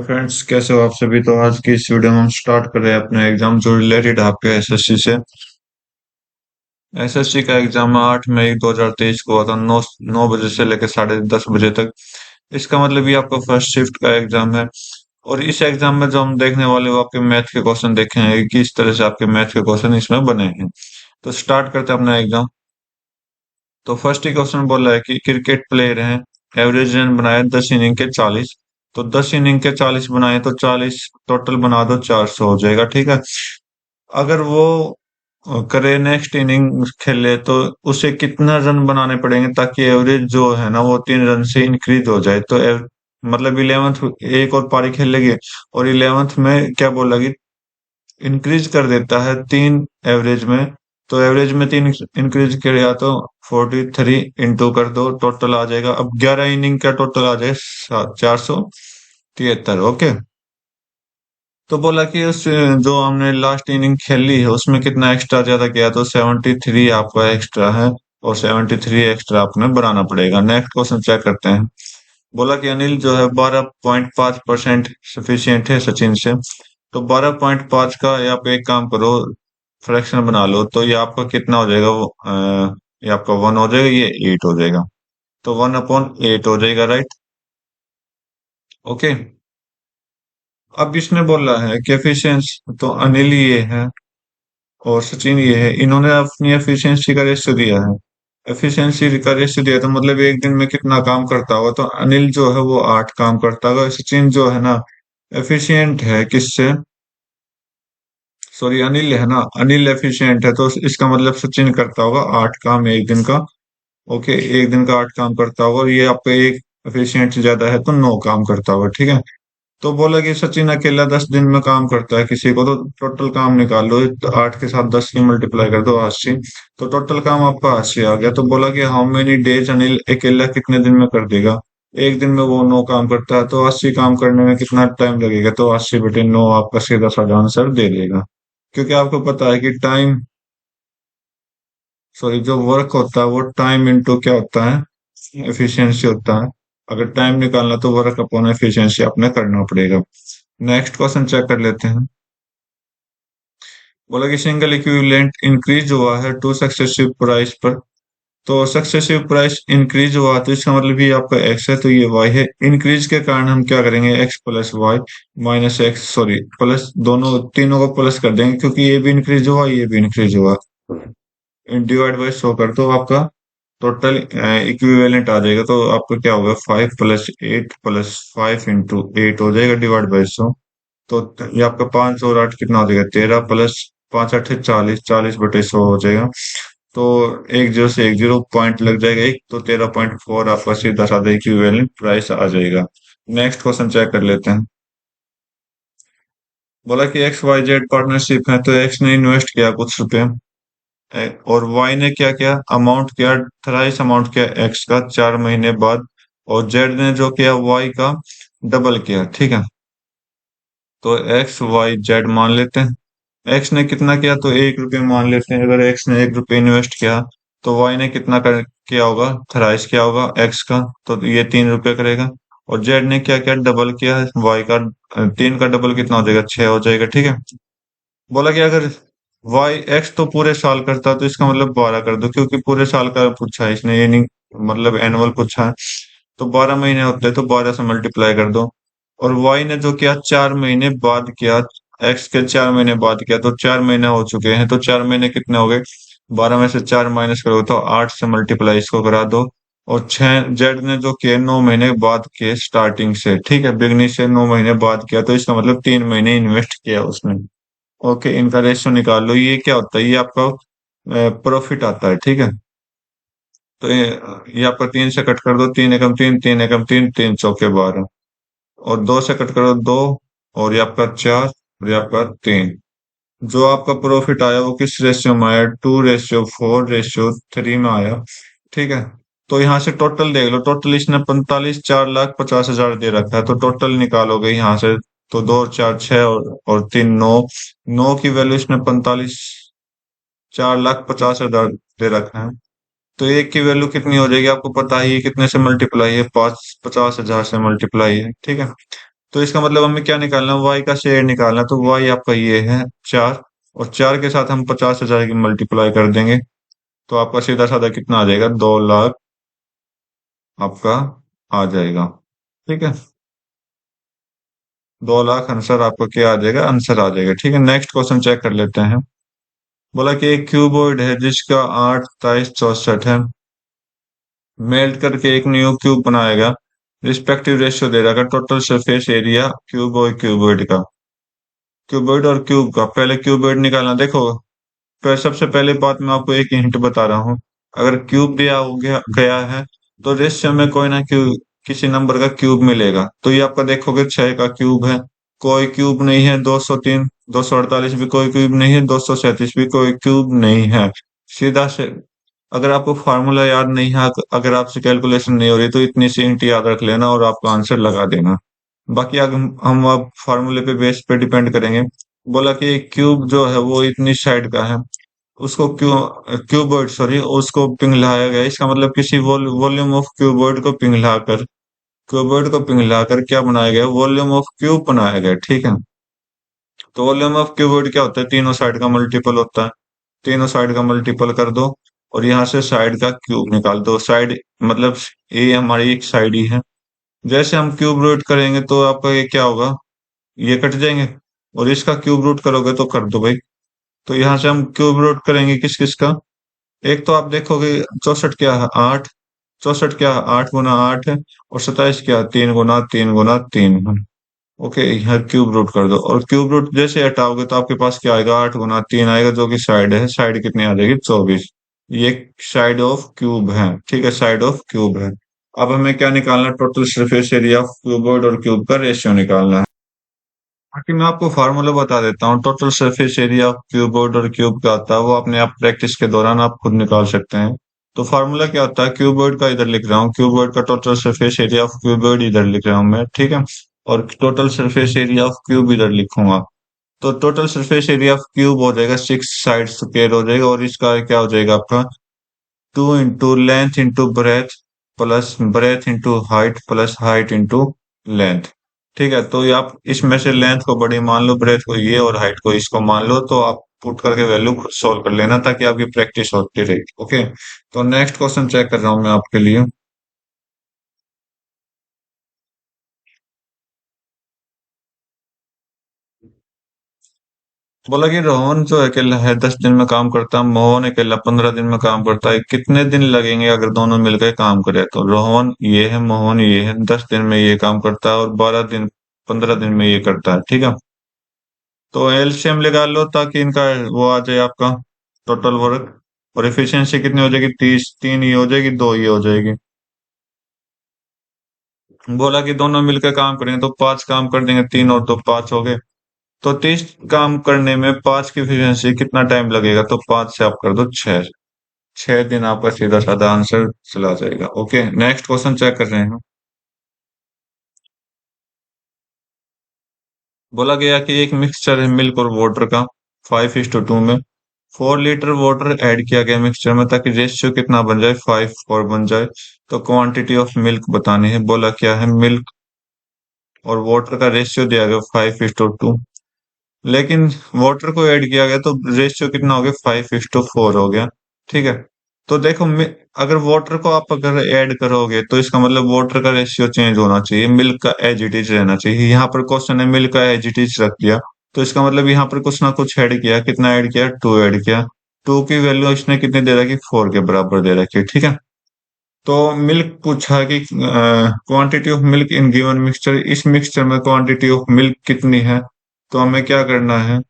Friends, कैसे हो आप सभी। तो आज की इस वीडियो में हम स्टार्ट कर रहे हैं अपने एग्जाम जो रिलेटेड आपके एसएससी से। एसएससी का एग्जाम 8 मई 2023 को हुआ था, 9 बजे से लेकर 10:30 बजे तक। इसका मतलब ये आपका फर्स्ट शिफ्ट का एग्जाम है। और इस एग्जाम में जो हम देखने वाले वो आपके मैथ के क्वेश्चन देखेंगे, किस तरह से आपके मैथ के क्वेश्चन इसमें बने हैं। तो स्टार्ट करते हैं अपना एग्जाम। तो फर्स्ट ही क्वेश्चन बोल रहा है कि क्रिकेट प्लेयर हैं, एवरेज रन बनाए 10 इनिंग के 40। तो 10 इनिंग के 40 बनाए तो 40 टोटल बना दो, 400 हो जाएगा। ठीक है। अगर वो करे नेक्स्ट इनिंग खेले तो उसे कितना रन बनाने पड़ेंगे ताकि एवरेज जो है ना वो 3 रन से इंक्रीज हो जाए। तो मतलब 11th एक और पारी खेलेगी और 11th में क्या बोला कि इंक्रीज कर देता है 3 एवरेज में। तो एवरेज में 3 इंक्रीज किया तो 43 इंटू कर दो, टोटल आ जाएगा। अब 11 इनिंग का टोटल आ जाएगा 473। ओके। तो बोला कि उस जो हमने लास्ट इनिंग खेली है उसमें कितना एक्स्ट्रा ज्यादा किया, तो 73 आपका एक्स्ट्रा है और 73 एक्स्ट्रा आपने बनाना पड़ेगा। नेक्स्ट क्वेश्चन चेक करते हैं। बोला कि अनिल जो है 12.5% सफिशियंट है सचिन से। तो 12.5 का ये आप एक काम करो, फ्रैक्शन बना लो। तो ये आपका कितना हो जाएगा, ये आपका 1 हो जाएगा, ये 8 हो जाएगा। तो 1/8 हो जाएगा, राइट। ओके। अब इसने बोला है कि एफिशिएंसी, तो अनिल ये है और सचिन ये है, इन्होंने अपनी एफिशिएंसी का रेशियो दिया है। एफिशिएंसी का रेशियो दिया तो मतलब एक दिन में कितना काम करता होगा। तो अनिल जो है वो 8 काम करता होगा। सचिन जो है ना एफिशिएंट है किससे, सॉरी अनिल है ना, अनिल एफिशिएंट है तो इसका मतलब सचिन करता होगा 8 काम एक दिन का। ओके, एक दिन का 8 काम करता होगा और ये आपका एक एफिशिएंट ज्यादा है तो 9 काम करता होगा। ठीक है। तो बोला कि सचिन अकेला 10 दिन में काम करता है किसी को, तो टोटल काम निकाल लो। तो 8 के साथ 10 की मल्टीप्लाई कर दो, 80। तो टोटल काम आपका 80 आ गया। तो बोला कि हाउ मेनी डेज अनिल अकेला कितने दिन में कर देगा। एक दिन में वो 9 काम करता है तो 80 काम करने में कितना टाइम लगेगा, तो 80/9 आपका सीधा साधा आंसर दे देगा। क्योंकि आपको पता है कि टाइम, सॉरी, जो वर्क होता है वो टाइम इनटू क्या होता है, एफिशिएंसी होता है। अगर टाइम निकालना तो वर्क अपॉन एफिशिएंसी अपने करना पड़ेगा। नेक्स्ट क्वेश्चन चेक कर लेते हैं। बोला कि सिंगल इक्विवेलेंट इंक्रीज हुआ है टू सक्सेसिव प्राइस पर। तो सक्सेसिव प्राइस इंक्रीज हुआ तो इसका मतलब ये आपका एक्स है तो ये वाई है। इंक्रीज के कारण हम क्या करेंगे, x plus y minus x, sorry plus, दोनों तीनों को प्लस कर देंगे क्योंकि ये भी इंक्रीज हुआ ये भी इंक्रीज हुआ। डिवाइड बाय 100 कर दो, आपका टोटल इक्विवेलेंट आ जाएगा। तो आपका क्या होगा, 5+8+5 इंटू 8 हो जाएगा, डिवाइड बाय 100। तो ये आपका 5 और 8 कितना हो जाएगा, 13 प्लस 5×8 40, 40/100 हो जाएगा। तो एक जीरो से एक जीरो पॉइंट लग जाएगा एक, तो 13.4 आपका सीधा साधा इक्विवेलेंट प्राइस आ जाएगा। नेक्स्ट क्वेश्चन चेक कर लेते हैं। बोला कि एक्स वाई जेड पार्टनरशिप है, तो एक्स ने इन्वेस्ट किया कुछ रुपए और वाई ने क्या किया, अमाउंट किया थराइस अमाउंट किया एक्स का 4 महीने बाद। और जेड ने जो किया वाई का डबल किया। ठीक है। तो एक्स वाई जेड मान लेते हैं। एक्स ने कितना किया, तो 1 रुपये मान लेते हैं। अगर एक्स ने 1 रुपये इन्वेस्ट किया तो वाई ने कितना किया होगा, थराइस किया होगा एक्स का, तो ये 3 रुपये करेगा। और जेड ने क्या किया, डबल किया है वाई का। 3 का डबल कितना हो जाएगा, 6 हो जाएगा। ठीक है। बोला कि अगर वाई एक्स तो पूरे साल करता तो इसका मतलब 12 कर दो, क्योंकि पूरे साल का पूछा है इसने, ये नहीं मतलब एनुअल पूछा है। तो 12 महीने होते हैं तो 12 से मल्टीप्लाई कर दो। और वाई ने जो किया 4 महीने बाद किया, एक्स के 4 महीने बाद किया, तो 4 महीने हो चुके हैं। तो 4 महीने कितने हो गए, 12 में से 4 माइनस करो तो 8 से मल्टीप्लाई इसको करा दो। और 6 जेड ने जो किया 9 महीने बाद के स्टार्टिंग से, ठीक है, बिगनिंग से 9 महीने बाद किया, तो इसका मतलब 3 महीने इन्वेस्ट किया उसने। ओके, इनका रेशियो निकाल लो। ये क्या होता है, ये आपका प्रॉफिट आता है। ठीक है। तो ये आपका 3 से कट कर दो, 3 एकम 3, 3 एकम 3, 3 चौके 12। और 2 से कट करो 2, और ये आपका 4, और ये आपका 3। जो आपका प्रॉफिट आया वो किस रेशियो में आया, 2:4:3 में आया। ठीक है। तो यहाँ से टोटल देख लो, टोटल इसने 4,50,000 दे रखा है, तो टोटल निकालोगे यहाँ से। तो 2 और 4 6 और 3 9, 9 की वैल्यू इसने 4,50,000 दे रखा है। तो एक की वैल्यू कितनी हो जाएगी, आपको पता ही है कितने से मल्टीप्लाई है, 50,000 से मल्टीप्लाई है। ठीक है। तो इसका मतलब हमें क्या निकालना है, वाई का शेयर निकालना है। तो वाई आपका ये है 4, और 4 के साथ हम 50,000 की मल्टीप्लाई कर देंगे, तो आपका सीधा साधा कितना आ जाएगा, 2 लाख आपका आ जाएगा। ठीक है, 2 लाख आंसर आपका क्या आ जाएगा, आंसर आ जाएगा। ठीक है, नेक्स्ट क्वेश्चन चेक कर लेते हैं। बोला कि एक क्यूबॉइड है जिसका 8 23 64 है, मेल्ट करके एक न्यू क्यूब बनाएगा, रिस्पेक्टिव रेशियो दे रहा है टोटल सरफेस एरिया क्यूबॉइड का। क्यूबॉइड और क्यूब का, पहले क्यूबॉइड निकालना। देखो, सबसे पहले बात मैं आपको एक हिंट बता रहा हूँ। अगर क्यूब दिया हो गया है, तो रेशियो में कोई ना किसी नंबर का क्यूब मिलेगा। तो ये आपका देखोगे 6 का क्यूब है, कोई क्यूब नहीं है। 203, 248 भी कोई क्यूब नहीं है। 237 भी कोई क्यूब नहीं है। सीधा से, अगर आपको फार्मूला याद नहीं है, अगर आपसे कैलकुलेशन नहीं हो रही, तो इतनी सी हिंट याद रख लेना और आपका आंसर लगा देना। बाकी अगर हम अब फार्मूले पे बेस पे डिपेंड करेंगे। बोला कि एक क्यूब जो है वो इतनी साइड का है, उसको क्यूबॉइड सॉरी उसको पिघलाया गया। इसका मतलब किसी वॉल्यूम ऑफ क्यूबॉइड को पिघलाकर, क्या बनाया गया, वॉल्यूम ऑफ क्यूब बनाया गया। ठीक है, तो वॉल्यूम ऑफ क्यूबॉइड क्या होता है, तीनों साइड का मल्टीपल होता है। तीनों साइड का मल्टीपल कर दो, और यहाँ से साइड का क्यूब निकाल दो। साइड मतलब ए हमारी एक साइड ही है। जैसे हम क्यूब रूट करेंगे तो आपका ये क्या होगा, ये कट जाएंगे, और इसका क्यूब रूट करोगे तो कर दो भाई। तो यहाँ से हम क्यूब रूट करेंगे किस किस का, एक तो आप देखोगे 64 क्या है 8, 64 क्या है 8 गुना 8 है, और 27 क्या है 3 गुना 3 गुना 3 है। ओके, यहाँ क्यूब रूट कर दो, और क्यूब रूट जैसे हटाओगे तो आपके पास क्या आएगा, 8 गुना 3 आएगा, जो कि साइड है। साइड कितनी आ जाएगी, 24। ये साइड ऑफ क्यूब है। ठीक है, साइड ऑफ क्यूब है। अब हमें क्या निकालना है, total surface area of cuboid और क्यूब का रेशियो निकालना है। बाकी मैं आपको फार्मूला बता देता हूँ। टोटल सरफेस एरिया क्यूबॉइड और क्यूब का आता है, वो अपने आप प्रैक्टिस के दौरान आप खुद निकाल सकते हैं। तो फार्मूला क्या होता है, क्यूबॉइड का इधर लिख रहा हूँ, क्यूबॉइड का total surface area of cuboid इधर लिख रहा हूँ मैं। ठीक है, और total surface area of cube इधर लिखूंगा। तो total surface area of cube हो जाएगा 6 साइड स्क्वायर हो जाएगा, और इसका क्या हो जाएगा आपका, 2 into length into breadth, plus breadth into height, plus height into length. ठीक है, तो ये आप इसमें से लेंथ को बड़ी मान लो, ब्रेथ को ये, और हाइट को इसको मान लो। तो आप पुट करके वैल्यू खुद सॉल्व कर लेना, ताकि आपकी प्रैक्टिस होती रहेगी। ओके, तो नेक्स्ट क्वेश्चन चेक कर रहा हूँ मैं आपके लिए। बोला कि रोहन जो अकेला है 10 दिन में काम करता है, मोहन अकेला 15 दिन में काम करता है, कितने दिन लगेंगे अगर दोनों मिलकर काम करें। तो रोहन ये है, मोहन ये है, 10 दिन में ये काम करता है, और 12 दिन 15 दिन में ये करता है। ठीक है, तो एलसीएम लगा लो, ताकि इनका वो आ जाए आपका टोटल वर्क। और एफिशिएंसी कितनी हो जाएगी, 30, 3 ये हो जाएगी, 2 ये हो जाएगी। बोला कि दोनों मिलकर काम करेंगे तो 5 काम कर देंगे, 3 और 2 5 हो गए। तो 30 काम करने में 5 की एफिशिएंसी कितना टाइम लगेगा, तो 5 से आप कर दो 6। 6 दिन आपका सीधा साधा आंसर चला जाएगा। ओके, नेक्स्ट क्वेश्चन चेक कर रहे हैं। बोला गया कि एक मिक्सचर है मिल्क और वाटर का, 5:2 में। 4 लीटर वाटर ऐड किया गया मिक्सचर में, ताकि रेशियो कितना बन जाए, 5:4 बन जाए। तो क्वांटिटी ऑफ मिल्क बतानी है। बोला क्या है, मिल्क और वाटर का रेशियो दिया गया 5:2, लेकिन वाटर को ऐड किया गया तो रेशियो कितना हो गया, 5:4 हो गया। ठीक है, तो देखो अगर वाटर को आप अगर ऐड करोगे, तो इसका मतलब वाटर का रेशियो चेंज होना चाहिए, मिल्क का एज इट इज रहना चाहिए। यहाँ पर क्वेश्चन है मिल्क का एज इट इज रख दिया, तो इसका मतलब यहाँ पर कुछ ना कुछ ऐड किया। कितना ऐड किया, 2 ऐड किया। 2 की वैल्यू इसने कितनी दे रखी, 4 के बराबर दे रखी है। ठीक है, तो मिल्क पूछा कि quantity of milk in given mixture, इस मिक्सचर में क्वांटिटी ऑफ मिल्क कितनी है। तो हमें क्या करना है,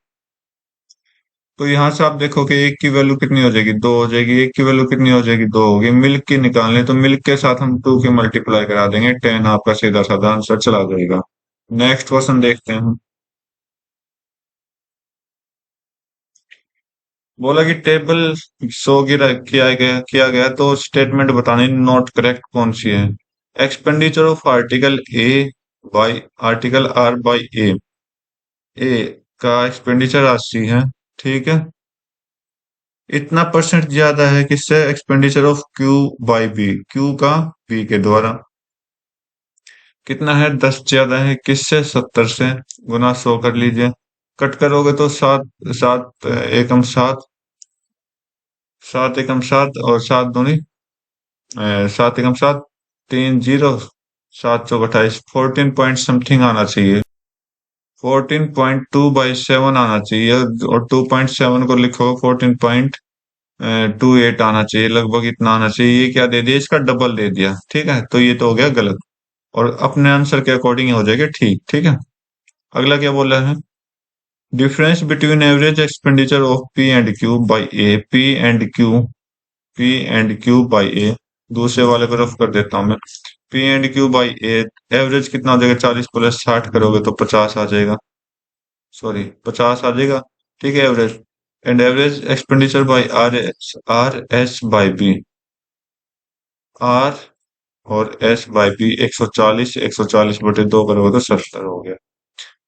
तो यहाँ से आप देखो कि एक की वैल्यू कितनी हो जाएगी, 2 हो जाएगी। एक की वैल्यू कितनी हो जाएगी, 2 होगी। मिल्क की निकालने, तो मिल्क के साथ हम 2 की मल्टीप्लाई करा देंगे, 10 आपका सीधा साधा आंसर चला जाएगा। नेक्स्ट क्वेश्चन देखते हैं। बोला कि टेबल शो किया गया तो स्टेटमेंट बतानी, नॉट करेक्ट कौन सी है। Expenditure of article A by article R by A. A का एक्सपेंडिचर 80 है। ठीक है, इतना परसेंट ज्यादा है किससे, expenditure of Q by B, Q का बी के द्वारा। कितना है, 10 ज्यादा है किससे, 70 से। गुना 100 कर लीजिए। कट करोगे तो सात, सात एकम सात, सात एकम सात और सात दूनी सात एकम सात, तीन जीरो, सात चौक 28, 14 पॉइंट समथिंग आना चाहिए। 14.2/7 आना चाहिए। और 2.7 को लिखो 14.28 आना चाहिए, लगभग इतना आना चाहिए। ये क्या दे दिया, इसका डबल दे दिया, ठीक है, तो ये तो हो गया गलत। और अपने आंसर के अकॉर्डिंग हो जाएगा ठीक, ठीक है। अगला क्या बोला है, difference between average expenditure of P and Q by A, P and Q by A. दूसरे वाले को रफ कर देता हूं मैं। P and Q by A, average कितना हो जाएगा, 40 प्लस 60 करोगे तो 50 आ जाएगा। सॉरी, 50 आ जाएगा, ठीक है, average. And average expenditure by R S by B, R और एस बाई बी, 140, 140/2 करोगे तो 70 हो गया,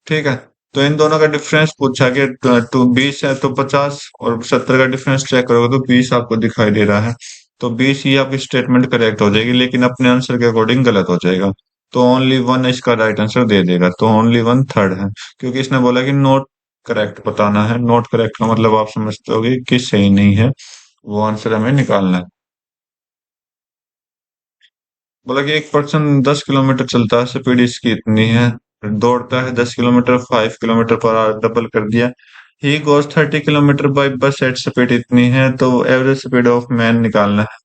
ठीक है। तो इन दोनों का डिफरेंस पूछा कि टू 20 है तो 50, और 70 का डिफरेंस चेक करोगे तो 20 आपको दिखाई दे रहा है। तो 20 ही आपकी स्टेटमेंट करेक्ट हो जाएगी, लेकिन अपने आंसर के अकॉर्डिंग गलत हो जाएगा। तो ओनली वन इसका राइट आंसर दे देगा, तो ओनली वन थर्ड है। क्योंकि इसने बोला कि नोट करेक्ट बताना है। नोट करेक्ट का मतलब आप समझते होगे कि सही नहीं है, वो आंसर हमें निकालना है। बोला कि एक पर्सन 10 किलोमीटर चलता है, स्पीड इसकी इतनी है। दौड़ता है 10 kilometre 5 kilometre per hour, double कर दिया। He goes 30 kilometre by bus at speed इतनी है, तो एवरेज स्पीड ऑफ मैन निकालना है।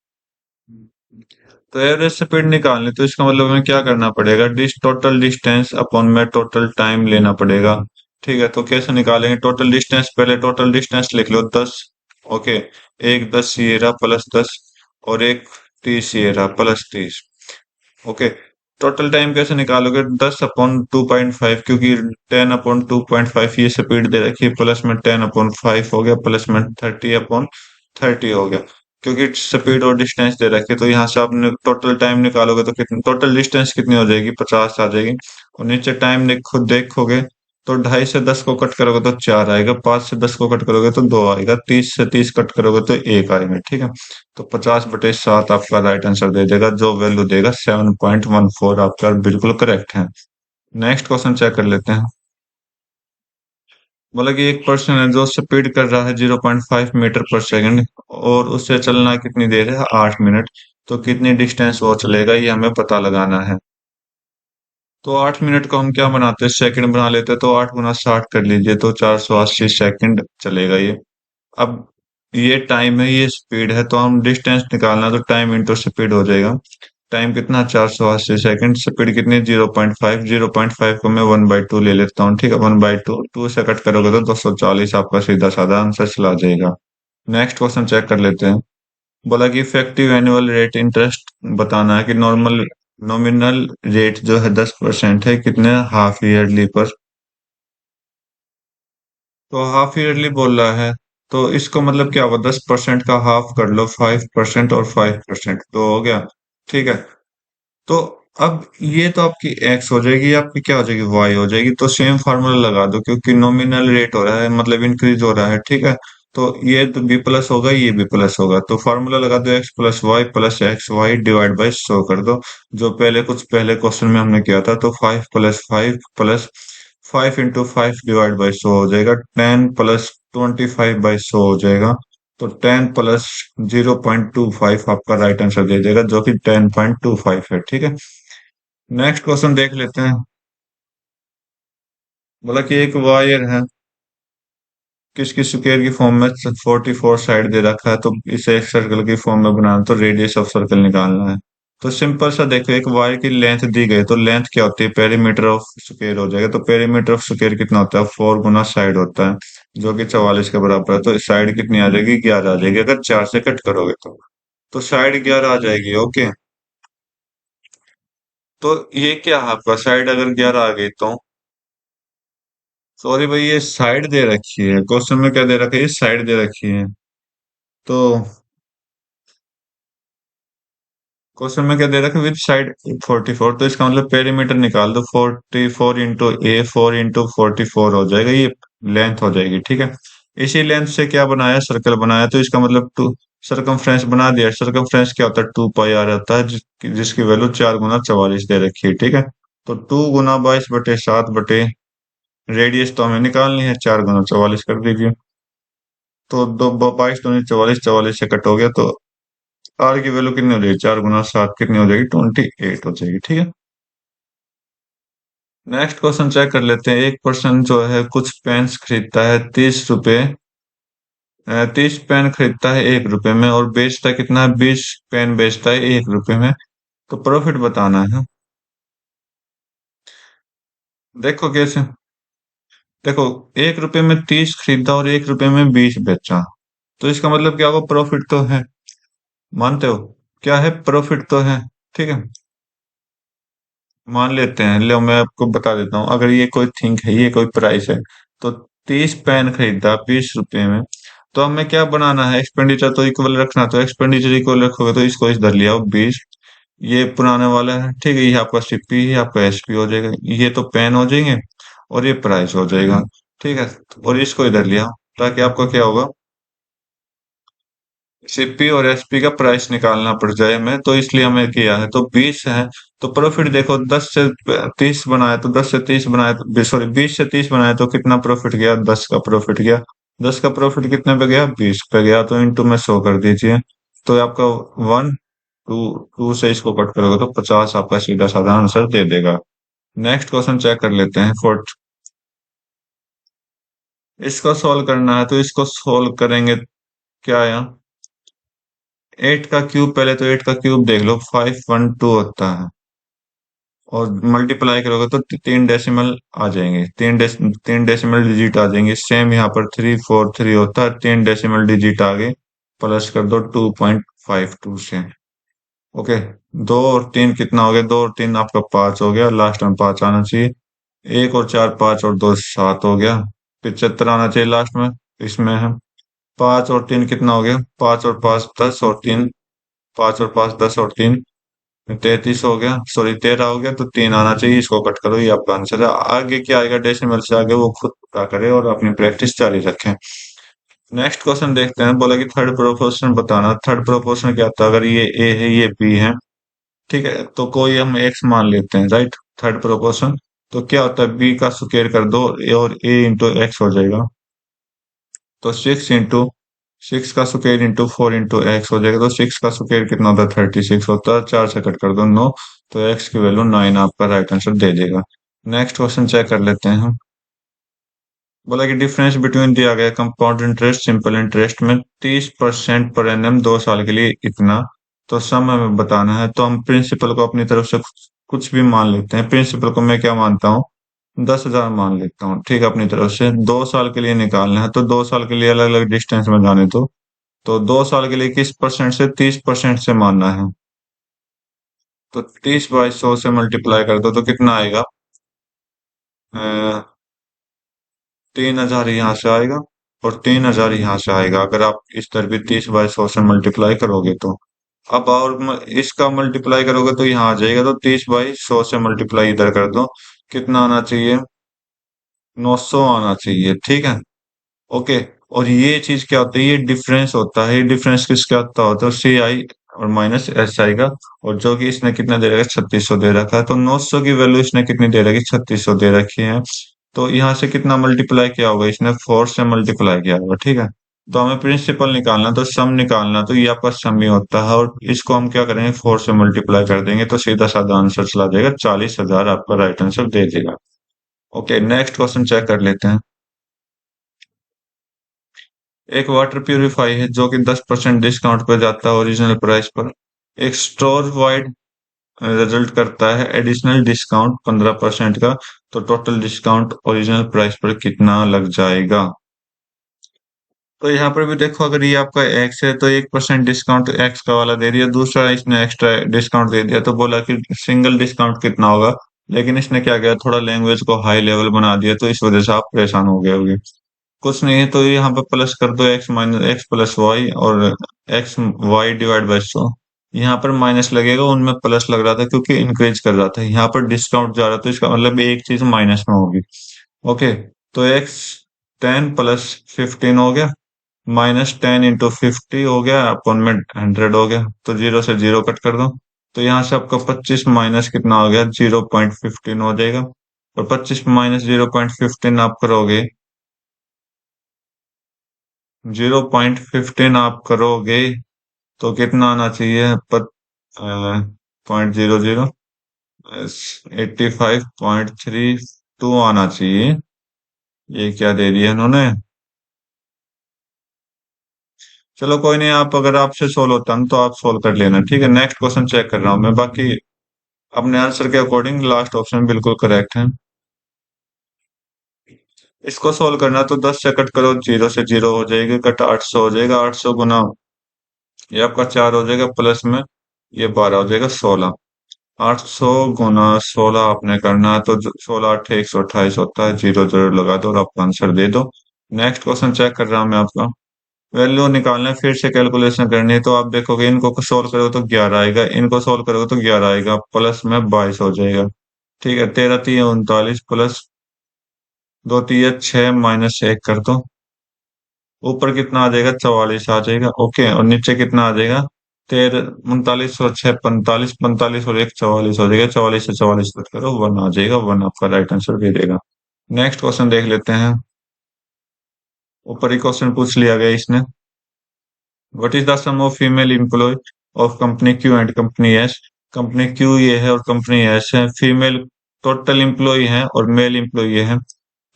तो एवरेज स्पीड निकालनी, तो इसका मतलब हमें क्या करना पड़ेगा, टोटल डिस्टेंस अपॉन में टोटल टाइम लेना पड़ेगा। ठीक है, तो कैसे निकालेंगे टोटल डिस्टेंस, पहले टोटल डिस्टेंस लिख लो 10। ओके, एक 10 ये रहा प्लस 10, और एक 30 ये रहा प्लस 30। ओके, टोटल टाइम कैसे निकालोगे, 10/2.5, क्योंकि 10/2.5 ये स्पीड दे रखी है, प्लस में 10/5 हो गया, प्लस में 30/30 हो गया। क्योंकि स्पीड और डिस्टेंस दे रखी है, तो यहाँ से आप टोटल टाइम निकालोगे तो कितनी, टोटल डिस्टेंस कितनी हो जाएगी, 50 आ जाएगी। और नीचे टाइम खुद देखोगे तो 2.5 से 10 को कट करोगे तो 4 आएगा, 5 से 10 को कट करोगे तो 2 आएगा, 30 से 30 कट करोगे तो 1 आएगा, ठीक है। तो 50/7 आपका राइट आंसर दे देगा, जो वैल्यू देगा 7.14 आपका बिल्कुल करेक्ट है। नेक्स्ट क्वेश्चन चेक कर लेते हैं। बोला कि एक पर्सन है जो स्पीड कर रहा है 0.5 मीटर पर सेकंड, और उससे चलना कितनी देर है, 8 मिनट। तो कितनी डिस्टेंस वो चलेगा, ये हमें पता लगाना है। तो 8 मिनट को हम क्या बनाते हैं, सेकंड बना लेते हैं। तो 8 गुना 60 कर लीजिए, तो 480 सेकंड चलेगा ये। अब ये टाइम है, ये स्पीड है, तो हम डिस्टेंस निकालना, तो टाइम इंटू स्पीड हो जाएगा। टाइम कितना, 480 सेकंड, स्पीड कितनी, 0.5, 0.5 को मैं 1/2 ले लेता हूँ, ठीक है, 1/2, 2 से कट करोगे तो 240 आपका सीधा साधा आंसर चला जाएगा। नेक्स्ट क्वेश्चन चेक कर लेते हैं। बोला कि इफेक्टिव एनुअल रेट इंटरेस्ट बताना है कि नॉर्मल नॉमिनल रेट जो है 10% है, कितने हाफ ईयरली पर। तो हाफ ईयरली बोल रहा है, तो इसको मतलब क्या होगा, 10% का हाफ कर लो, 5% और 5%, तो हो गया, ठीक है। तो अब ये तो आपकी एक्स हो जाएगी, आपकी क्या हो जाएगी, वाई हो जाएगी। तो सेम फार्मूला लगा दो, क्योंकि नॉमिनल रेट हो रहा है मतलब इंक्रीज हो रहा है, ठीक है। तो ये तो बी प्लस होगा, ये बी प्लस होगा, तो फार्मूला लगा दो, x+y+xy डिवाइड बाई 100 कर दो। जो कुछ पहले क्वेश्चन में हमने किया था, तो 5+5 डिवाइड बाई 100 हो जाएगा, 10+25/100 हो जाएगा। तो 10+0.25 आपका राइट आंसर दे देगा, जो कि 10.25 है, ठीक है। नेक्स्ट क्वेश्चन देख लेते हैं। बोला कि एक वायर है, किसकी स्क्वायर की फॉर्म में 44 साइड दे रखा है, तो इसे एक सर्कल की फॉर्म में बनाना, तो रेडियस ऑफ सर्कल निकालना है। तो सिंपल सा देखो, एक वायर की लेंथ दी गई, तो लेंथ क्या होती है, पेरीमीटर ऑफ स्क्वायर हो जाएगा। तो पेरीमीटर ऑफ स्क्वायर कितना होता है, 4 गुना साइड होता है, जो कि 44 के बराबर है। तो साइड कितनी आ जाएगी, 11 आ जाएगी, अगर 4 से कट करोगे तो साइड 11 आ जाएगी, ओके। तो ये क्या है आपका, साइड अगर 11 आ गई तो, सॉरी भाई, ये साइड दे रखी है क्वेश्चन में, क्या दे रखा है, ये साइड दे रखी है। तो क्वेश्चन में क्या दे रखा है, विद साइड 44, तो इसका मतलब पेरीमीटर निकाल दो, 44 इंटू हो जाएगा, ये लेंथ हो जाएगी, ठीक है। इसी लेंथ से क्या बनाया, सर्कल बनाया, तो इसका मतलब टू सरकमफ्रेंस बना दिया। सरकमफ्रेंस क्या होता है, 2 पाई आ रहता है, जिसकी वैल्यू 4 गुना 44 दे रखी है, ठीक है। तो 2 गुना 22/7 रेडियस तो हमें निकालनी है, 4 गुना 44 कर दीजिए। तो दो 22 दूनी 44, 44 से कट हो गया, तो आर की वैल्यू कितनी हो जाएगी, 4 गुना 7 कितनी हो जाएगी, 28 हो जाएगी। ठीक है। नेक्स्ट क्वेश्चन चेक कर लेते हैं। एक पर्सन जो है कुछ पेन्स खरीदता है 30 रुपए, 30 पेन खरीदता है 1 रुपए में और बेचता कितना है, 20 पेन बेचता है 1 रुपए में। तो प्रॉफिट बताना है। देखो कैसे, देखो 1 रुपए में 30 खरीदा और 1 रुपए में 20 बेचा, तो इसका मतलब क्या होगा, प्रॉफिट तो है। मानते हो, क्या है, प्रॉफिट तो है। ठीक है, मान लेते हैं। लो मैं आपको बता देता हूँ, अगर ये कोई थिंग है, ये कोई प्राइस है, तो 30 पेन खरीदा 20 रुपए में, तो हमें क्या बनाना है, एक्सपेंडिचर तो इक्वल रखना। तो एक्सपेंडिचर इक्वल रखोगे तो इसको इधर लिया 20, ये पुराने वाला है। ठीक है, ये आपका सीपी, ये आपका एसपी हो जाएगा, ये तो पेन हो जाएंगे और ये प्राइस हो जाएगा। ठीक है, और इसको इधर लिया ताकि आपको क्या होगा, सीपी और एसपी का प्राइस निकालना पड़ जाए हमें, तो इसलिए हमें किया है। तो 20 है, तो प्रॉफिट देखो 10 से 30 बनाए तो 10 से 30 बनाए तो सॉरी 20 से 30 बनाए तो कितना प्रॉफिट गया, 10 का प्रॉफिट गया। 10 का प्रॉफिट कितने पे गया, 20 पे गया, तो इंटू में 100 कर दीजिए। तो आपका 1 2 से इसको कट करोगे तो 50 आपका सीधा साधा आंसर दे देगा। नेक्स्ट क्वेश्चन चेक कर लेते हैं। फोर्थ, इसको सॉल्व करना है, तो इसको सॉल्व करेंगे। क्या है, 8 का क्यूब, पहले तो 8 का क्यूब देख लो, 512 होता है, और मल्टीप्लाई करोगे तो 3 डेसिमल आ जाएंगे, 3 डेसिमल डिजिट आ जाएंगे। सेम यहाँ पर 343 होता है, 3 डेसिमल डिजिट आगे प्लस कर दो 2.52 से। ओके, 2 और 3 कितना हो गया, 2 और 3 आपका 5 हो गया, लास्ट में 5 आना चाहिए। 1 और 4 5 और 2 7 हो गया, 75 आना चाहिए लास्ट में, इसमें है। 5 और 3 कितना हो गया, 5 और 5 10 और 3, 5 और 5 10 और 3 33 हो गया, सॉरी 13 हो गया, तो 3 आना चाहिए, इसको कट करो, ये आपका आंसर है। आगे क्या आएगा डेसिमल से आगे वो खुद पता करे और अपनी प्रैक्टिस जारी रखें। नेक्स्ट क्वेश्चन देखते हैं। बोला कि थर्ड प्रोपोर्शन बताना। थर्ड प्रोपोर्शन क्या होता है, अगर ये ए है ये बी है, ठीक है, तो कोई हम एक्स मान लेते हैं, राइट। थर्ड प्रोपोर्शन, तो क्या होता है, बी का स्क्वायर कर दो और ए इंटू एक्स हो जाएगा। तो 6 का स्क्वायर इंटू 4 इंटू एक्स हो जाएगा। तो 6 का स्क्वायर कितना होता है, 36 होता है, 4 से कट कर दो 9, तो एक्स की वैल्यू 9 आपका राइट आंसर दे देगा। नेक्स्ट क्वेश्चन चेक कर लेते हैं हम। बोला कि डिफरेंस बिटवीन दिया गया कंपाउंड इंटरेस्ट सिंपल इंटरेस्ट में 30% पर एनएम 2 साल के लिए इतना, तो सम हमें बताना है। तो हम प्रिंसिपल को अपनी तरफ से कुछ भी मान लेते हैं। प्रिंसिपल को मैं क्या मानता हूँ, 10,000 मान लेता हूँ। ठीक है, अपनी तरफ से 2 साल के लिए निकालना है, तो 2 साल के लिए अलग अलग डिस्टेंस में जाने दो। तो 2 साल के लिए किस परसेंट से, 30% से मानना है। तो 30/100 से मल्टीप्लाई कर दो तो कितना आएगा, 3,000 यहाँ से आएगा और 3,000 यहाँ से आएगा, अगर आप इस तरह भी 30/100 से मल्टीप्लाई करोगे तो। अब और इसका मल्टीप्लाई करोगे तो यहाँ आ जाएगा, तो 30/100 से मल्टीप्लाई इधर कर दो, कितना आना चाहिए, 900 आना चाहिए। ठीक है, ओके। और ये चीज क्या होता है, ये डिफरेंस होता है। ये डिफरेंस किसका होता है, सी आई और माइनस एस आई का। और जो कि इसने कितना दे रखा है, 3600 दे रखा है। तो 900 की वैल्यू इसने कितनी दे रखी, 3600 दे रखी है। तो यहाँ से कितना मल्टीप्लाई किया होगा, इसने 4 से मल्टीप्लाई किया होगा। ठीक है, तो हमें प्रिंसिपल निकालना, तो सम निकालना, तो ये आपका सम ही होता है। और इसको हम क्या करेंगे, 4 से मल्टीप्लाई कर देंगे, तो सीधा साधा आंसर चला जाएगा, 40,000 आपका राइट आंसर दे देगा। ओके, नेक्स्ट क्वेश्चन चेक कर लेते हैं। एक वाटर प्यूरिफाई है जो कि 10% डिस्काउंट पर जाता है ओरिजिनल प्राइस पर। एक स्टोर वाइड रिजल्ट करता है एडिशनल डिस्काउंट 15% का, तो टोटल डिस्काउंट ओरिजिनल प्राइस पर कितना लग जाएगा। तो यहाँ पर भी देखो, अगर ये आपका एक्स है तो 1% डिस्काउंट एक्स का वाला दे दिया, दूसरा इसने एक्स्ट्रा डिस्काउंट दे दिया, तो बोला कि सिंगल डिस्काउंट कितना होगा। लेकिन इसने क्या किया, थोड़ा लैंग्वेज को हाई लेवल बना दिया, तो इस वजह से आप परेशान हो गए होगे। कुछ नहीं है, तो यहाँ पे प्लस कर दो x minus x plus y, और एक्स वाई डिवाइड बाई 100। यहाँ पर माइनस लगेगा, उनमें प्लस लग रहा था क्योंकि इंक्रीज कर रहा था, यहाँ पर डिस्काउंट जा रहा था, तो इसका मतलब एक चीज माइनस में होगी। ओके, तो एक्स 10 + 15 हो गया, -10 × 50 हो गया, अपन में 100 हो गया, तो 0 से 0 कट कर दो, तो यहाँ से आपका 25 माइनस कितना हो गया, 0.15 हो जाएगा। और 25 माइनस 0.15 आप करोगे, 0.15 आप करोगे तो कितना आना चाहिए, 0.00, 85.32 आना चाहिए। ये क्या दे दिया इन्होंने। चलो कोई नहीं, आप अगर आपसे सोल्व होता है तो आप सोल्व कर लेना, ठीक है। नेक्स्ट क्वेश्चन चेक कर रहा हूँ मैं। बाकी अपने आंसर के अकॉर्डिंग लास्ट ऑप्शन बिल्कुल करेक्ट है। इसको सोल्व करना तो 10 से कट करो, 0 से 0 हो जाएगी, कट 800 हो जाएगा। 800 गुना ये आपका 4 हो जाएगा, प्लस में ये 12 हो जाएगा 16। 800 गुना 16 आपने करना है तो 16 8 128 होता है। जीरो जीरो लगा दो और आपका आंसर दे दो। नेक्स्ट क्वेश्चन चेक कर रहा हूँ मैं आपका। वैल्यू निकालना है, फिर से कैलकुलेशन करनी है। तो आप देखोगे इनको सोल्व करोगे तो 11 आएगा, इनको सोल्व करोगे तो 11 आएगा, प्लस में 22 हो जाएगा। ठीक है, 13 3 39, प्लस 2 3 6, माइनस 1 कर दो। ऊपर कितना आ जाएगा, 44 आ जाएगा। ओके, और नीचे कितना आ जाएगा, 13 39 और 6 45, 45 और 1 44 हो जाएगा। 44 से 44 कट करो, 1 आ जाएगा। 1 आपका राइट आंसर दे देगा। नेक्स्ट क्वेश्चन देख लेते हैं। ऊपर ही क्वेश्चन पूछ लिया गया इसने। What is the sum of female employ of company Q and company S. Company Q ये है और कंपनी एस है। फीमेल टोटल एम्प्लॉय है और मेल एम्प्लॉय ये है।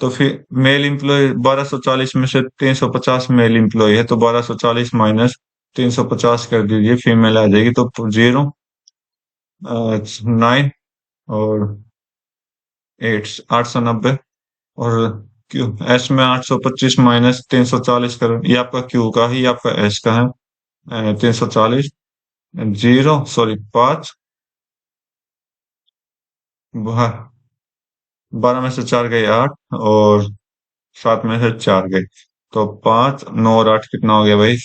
तो फिर मेल एम्प्लॉय 1240 में से 350 मेल एम्प्लॉय है, तो 1240 माइनस 350 कर दीजिए, फीमेल आ जाएगी। तो 0 9 और 8 890। और क्यू एस में 825 माइनस 340 करो, ये आपका क्यू का ही, आपका एस का है 340। 0 सॉरी 5, 12 में से 4 गए 8, और 7 में से 4 गए, तो 5 9 और 8 कितना हो गया भाई,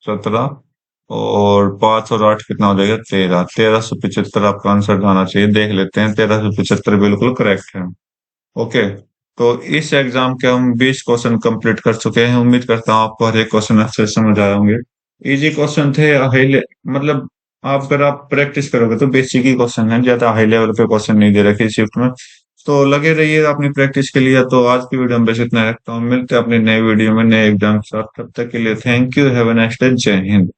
17। और 5 और 8 कितना हो जाएगा, 13। 1375 आपका आंसर आना चाहिए। देख लेते हैं, 1375 बिल्कुल करेक्ट है। ओके, तो इस एग्जाम के हम 20 क्वेश्चन कंप्लीट कर चुके हैं। उम्मीद करता हूँ आपको हर एक क्वेश्चन अच्छे से समझ आए होंगे। इजी क्वेश्चन थे, हाई मतलब आप अगर आप प्रैक्टिस करोगे तो बेसिक ही क्वेश्चन है, ज्यादा हाई लेवल पे क्वेश्चन नहीं दे रखे शिफ्ट में। तो लगे रहिए अपनी प्रैक्टिस के लिए। तो आज की वीडियो में बस इतना रखता हूँ, मिलते हैं अपने नए वीडियो में नए एग्जाम के साथ। तब तक के लिए thank you, have a nice day, जय हिंद।